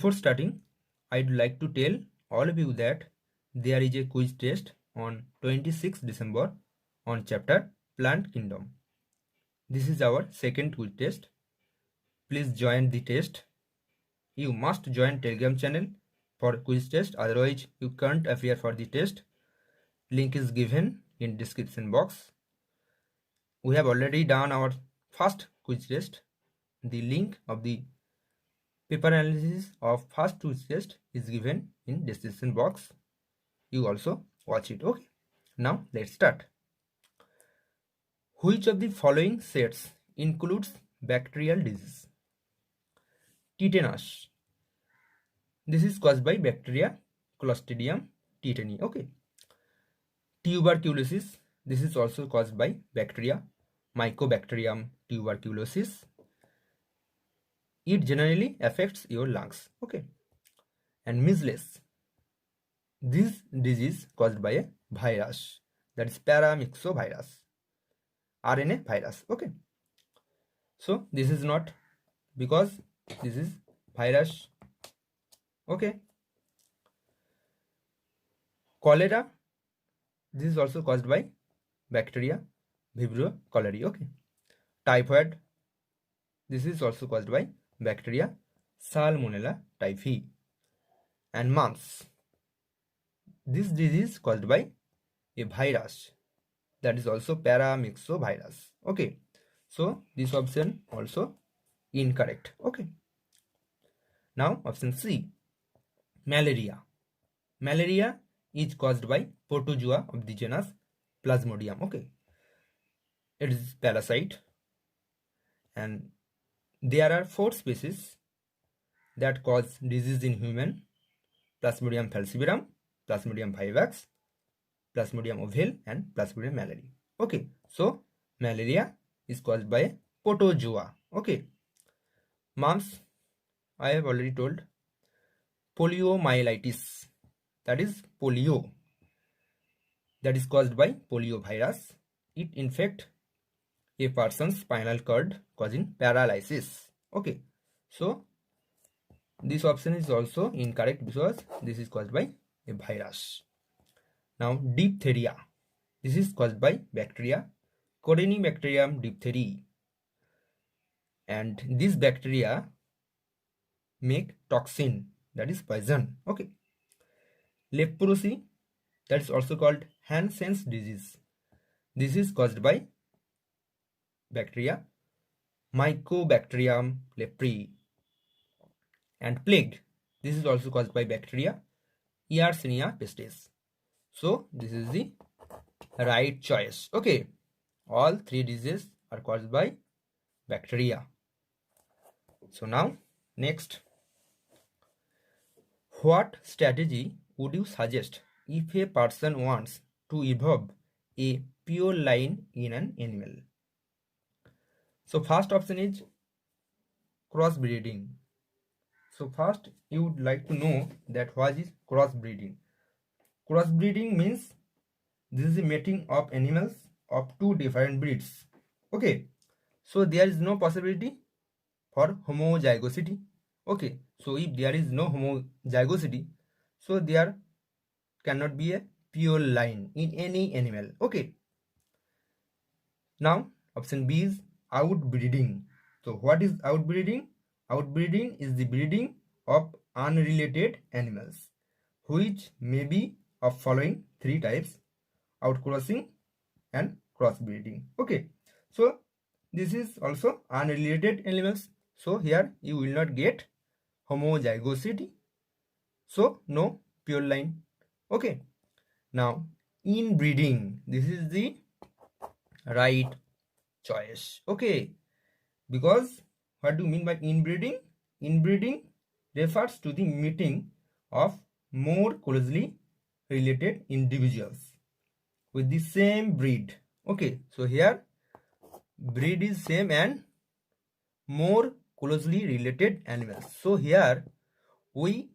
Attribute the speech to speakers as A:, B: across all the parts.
A: Before starting, I'd like to tell all of you that there is a quiz test on 26th December on chapter Plant Kingdom. This is our second quiz test. Please join the test. You must join Telegram channel for quiz test, otherwise you can't appear for the test. Link is given in description box. We have already done our first quiz test. The link of the paper analysis of first quiz test is given in description box. You also watch it. Okay, now let's start. Which of the following sets includes bacterial disease? Tetanus. This is caused by bacteria Clostridium tetani. Okay. Tuberculosis. This is also caused by bacteria Mycobacterium tuberculosis. It generally affects your lungs. Okay. And measles. This disease caused by a virus, that is paramyxovirus, RNA virus. Okay. So this is not, because this is virus. Okay. Cholera. This is also caused by bacteria Vibrio cholerae. Okay. Typhoid. This is also caused by bacteria Salmonella typhi. And mumps. This disease caused by a virus, that is also paramyxovirus. Okay, so this option also incorrect. Okay, now option C, malaria. Malaria is caused by protozoa of the genus Plasmodium. Okay, it is parasite, and there are 4 species that cause disease in human: Plasmodium falciparum, Plasmodium vivax, Plasmodium ovale, and Plasmodium malari. Okay, so malaria is caused by protozoa. Okay, mumps, I have already told. Poliomyelitis, that is polio, that is caused by poliovirus. It infects a person's spinal cord, causing paralysis. Okay, so this option is also incorrect because this is caused by a virus. Now diphtheria. This is caused by bacteria Corynebacterium diphtheriae, and this bacteria make toxin, that is poison. Okay. Leprosy, that is also called Hansen's disease. This is caused by bacteria Mycobacterium leprae. And plague, this is also caused by bacteria Yersinia pestis. So this is the right choice. Okay, all 3 diseases are caused by bacteria. So now next, what strategy would you suggest if a person wants to evolve a pure line in an animal? So first option is crossbreeding. So first you would like to know that what is crossbreeding. Crossbreeding means this is the mating of animals of 2 different breeds. Okay, so there is no possibility for homozygosity. Okay, so if there is no homozygosity, so there cannot be a pure line in any animal. Okay, now option B is outbreeding. So what is outbreeding? Outbreeding is the breeding of unrelated animals, which may be of following 3 types: outcrossing and crossbreeding. Okay, so this is also unrelated animals, so here you will not get homozygosity, so no pure line. Okay, now inbreeding, this is the right choice. Okay, because what do you mean by inbreeding? Inbreeding refers to the mating of more closely related individuals with the same breed. Okay, so here breed is same and more closely related animals. So here we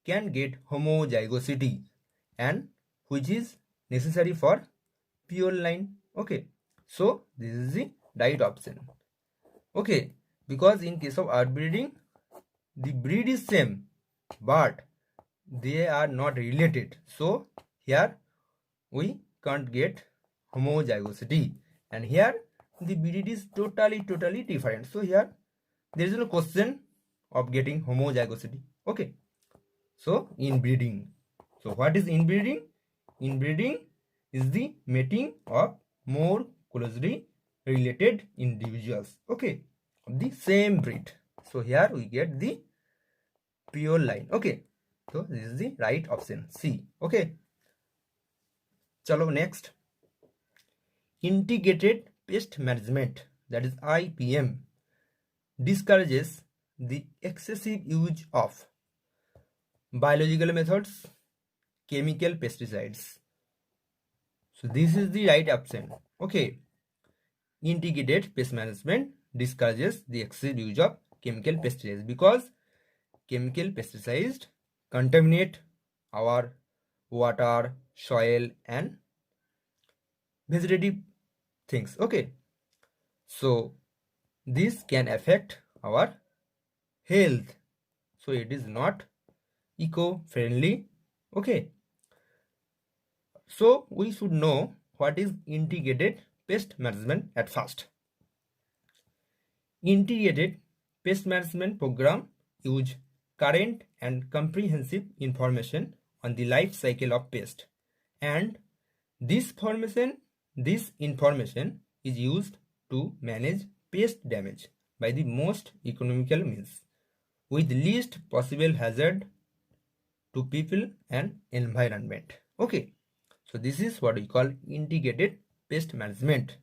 A: can get homozygosity, and which is necessary for pure line. Okay, so this is the right option. Okay, because in case of outbreeding, the breed is same but they are not related. So here we can't get homozygosity, and here the BDD is totally different. So here there is no question of getting homozygosity. Okay, so inbreeding. So what is inbreeding? Inbreeding is the mating of more closely related individuals, okay, of the same breed. So here we get the pure line. Okay, so this is the right option, C. Okay, chalo next. Integrated pest management, that is IPM, discourages the excessive use of biological methods, chemical pesticides. So this is the right option. Okay, integrated pest management discourages the excessive use of chemical pesticides because chemical pesticides contaminate our water, soil, and vegetative things. Okay, so this can affect our health, so it is not eco-friendly. Okay, so we should know what is integrated pest management at first. Integrated pest management program use current and comprehensive information on the life cycle of pest, and this information is used to manage pest damage by the most economical means with least possible hazard to people and environment. Okay, so this is what we call integrated pest management,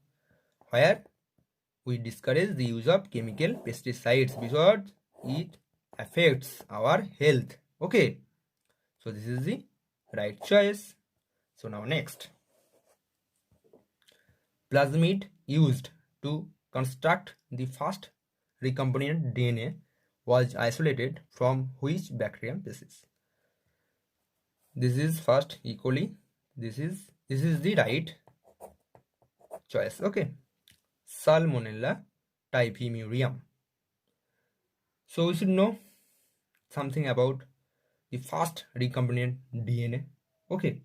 A: where we discourage the use of chemical pesticides because it affects our health. Okay, so this is the right choice. So now next, plasmid used to construct the first recombinant DNA was isolated from which bacterium species? This is first E. coli. This is the right choice. Okay, Salmonella typhimurium. So we should know something about the first recombinant DNA. Okay,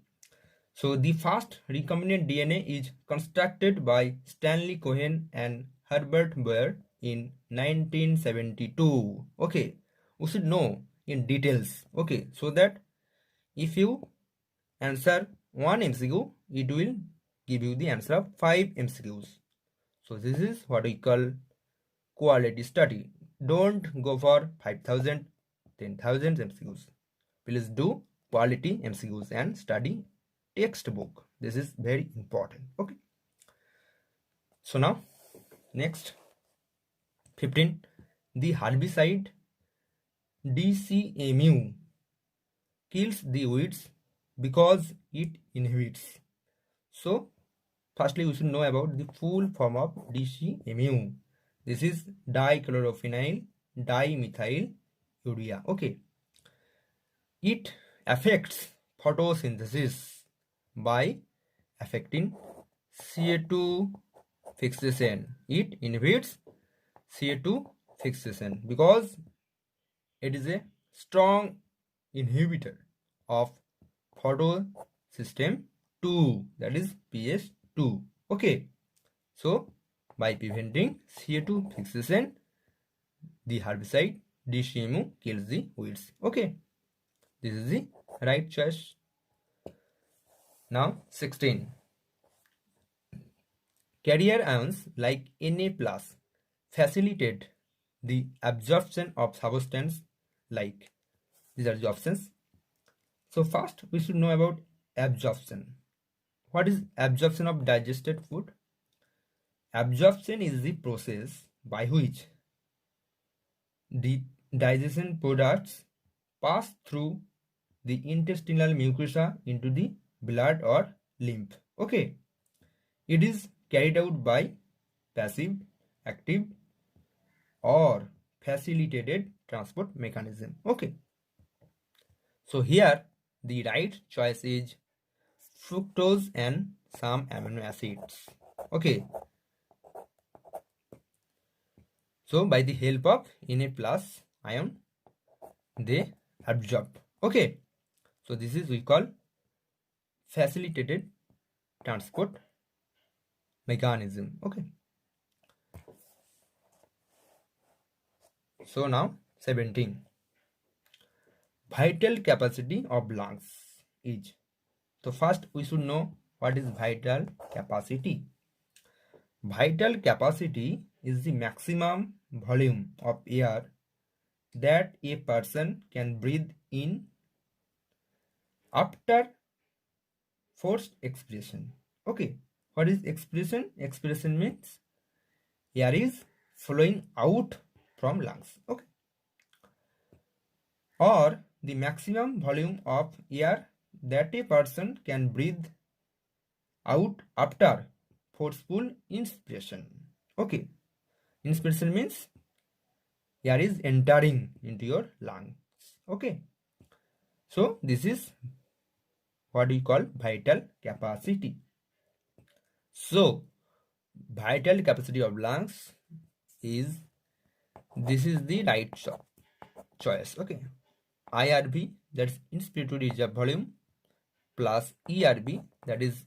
A: so the first recombinant DNA is constructed by Stanley Cohen and Herbert Boyer in 1972. Okay, we should know in details. Okay, so that if you answer one MCQ, it will give you the answer of 5 MCQs. So this is what we call quality study. Don't go for 5,000, 10,000 MCQs. Please do quality MCQs and study textbook. This is very important. Okay, so now next 15, the herbicide DCMU kills the weeds because it inhibits. So firstly we should know about the full form of DCMU. This is dichlorophenyl dimethyl urea. Okay, it affects photosynthesis by affecting CO2 fixation. It inhibits CO2 fixation because it is a strong inhibitor of photosystem 2, that is PS2. Okay, so by preventing CO2 fixation, the herbicide DCMU kills the weeds. Okay, this is the right choice. Now 16, carrier ions like Na plus facilitate the absorption of substance like, these are the options. So first we should know about absorption. What is absorption of digested food? Absorption is the process by which the digestion products pass through the intestinal mucosa into the blood or lymph. Okay, it is carried out by passive, active, or facilitated transport mechanism. Okay, so here the right choice is fructose and some amino acids. Okay, so by the help of Na plus ion, they absorb. Okay, so this is we call facilitated transport mechanism. Okay, so now 17, vital capacity of lungs is. So first we should know what is vital capacity. Vital capacity is the maximum volume of air that a person can breathe in after forced expiration. Okay, what is expiration? Expiration means air is flowing out from lungs. Okay, or the maximum volume of air that a person can breathe out after forceful inspiration. Okay, inspiration means air is entering into your lungs. Okay, so this is what we call vital capacity. So vital capacity of lungs is, this is the right choice. Okay, IRV, that's inspiratory reserve volume, plus ERV, that is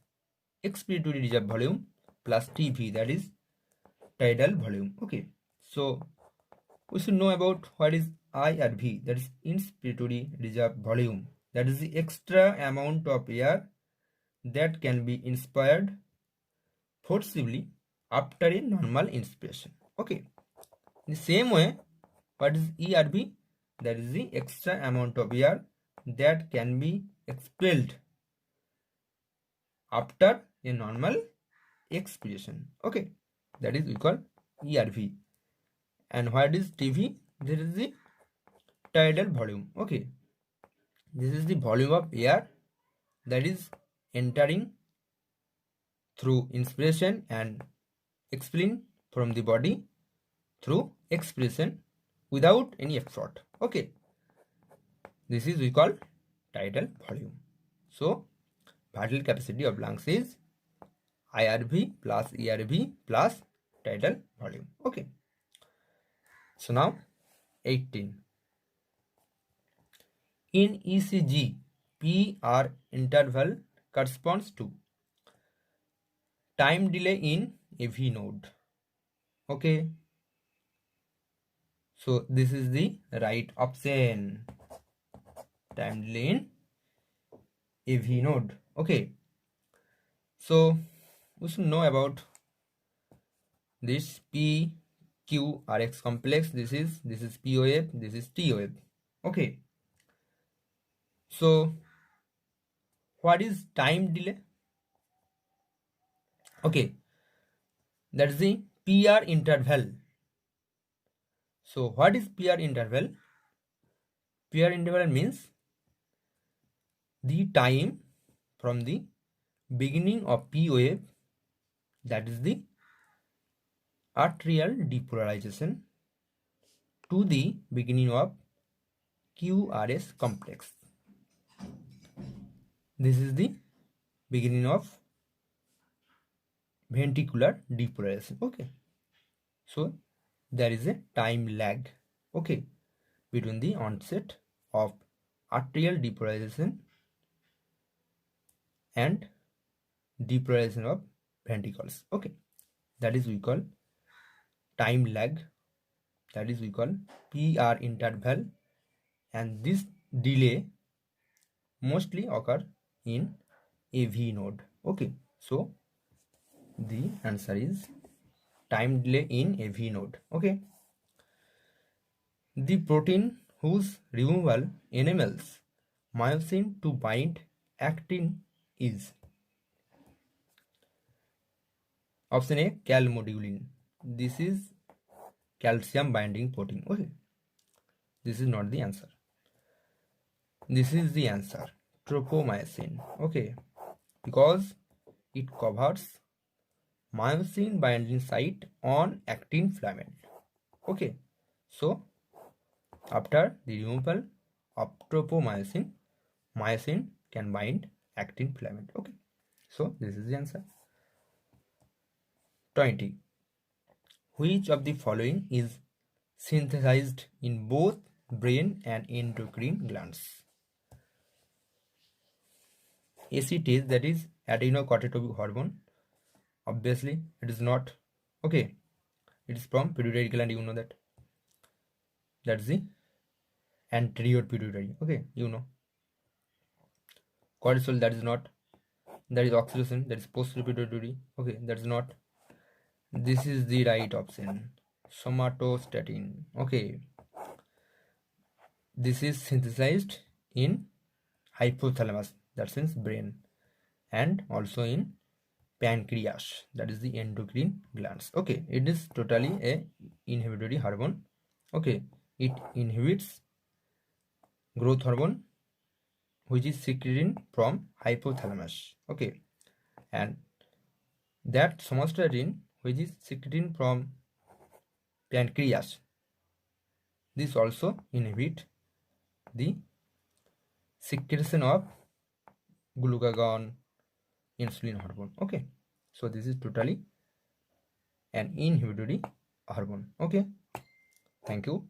A: expiratory reserve volume, plus TV, that is tidal volume. Okay, so we should know about what is IRV, that is inspiratory reserve volume. That is the extra amount of air that can be inspired forcibly after a normal inspiration. Okay, in the same way, what is ERV? That is the extra amount of air that can be expelled after a normal expiration. Okay, that is we call ERV. And what is TV? This is the tidal volume. Okay, this is the volume of air that is entering through inspiration and expelling from the body through expiration without any effort. Okay, this is we call tidal volume. So vital capacity of lungs is IRV plus ERV plus tidal volume. Okay, so now 18, in ECG, PR interval corresponds to time delay in AV node. Okay, so this is the right option, time delay in AV node. Okay, so we should know about this PQRX complex. This is P wave, this is T wave. Okay, so what is time delay? Okay, that's the PR interval. So what is PR interval? PR interval means the time from the beginning of P wave, that is the atrial depolarization, to the beginning of QRS complex. This is the beginning of ventricular depolarization. Okay, so there is a time lag, okay, between the onset of atrial depolarization and depolarization of ventricles. Okay, that is we call time lag, that is we call PR interval, and this delay mostly occur in AV node. Okay, so the answer is time delay in AV node. Okay, the protein whose removal enables myosin to bind actin is option A, calmodulin. This is calcium binding protein. Okay, this is not the answer. This is the answer, tropomyosin. Okay, because it covers myosin binding site on actin filament. Okay, so after the removal of tropomyosin, myosin can bind actin filament. Okay, so this is the answer. 20. Which of the following is synthesized in both brain and endocrine glands. ACTH, that is adrenocorticotropic hormone. Obviously, it is not okay. It is from pituitary gland. You know that. That's the anterior pituitary. Okay, you know. Cortisol, that is not. That is oxytocin. That is posterior pituitary. Okay, that's not. This is the right option. Somatostatin. Okay. This is synthesized in hypothalamus, that means brain, and also in pancreas, that is the endocrine glands. Okay, it is totally a inhibitory hormone. Okay, it inhibits growth hormone which is secreted from hypothalamus. Okay, and that somatostatin which is secreted from pancreas, this also inhibit the secretion of glucagon, insulin hormone. Okay, so this is totally an inhibitory hormone. Okay, thank you.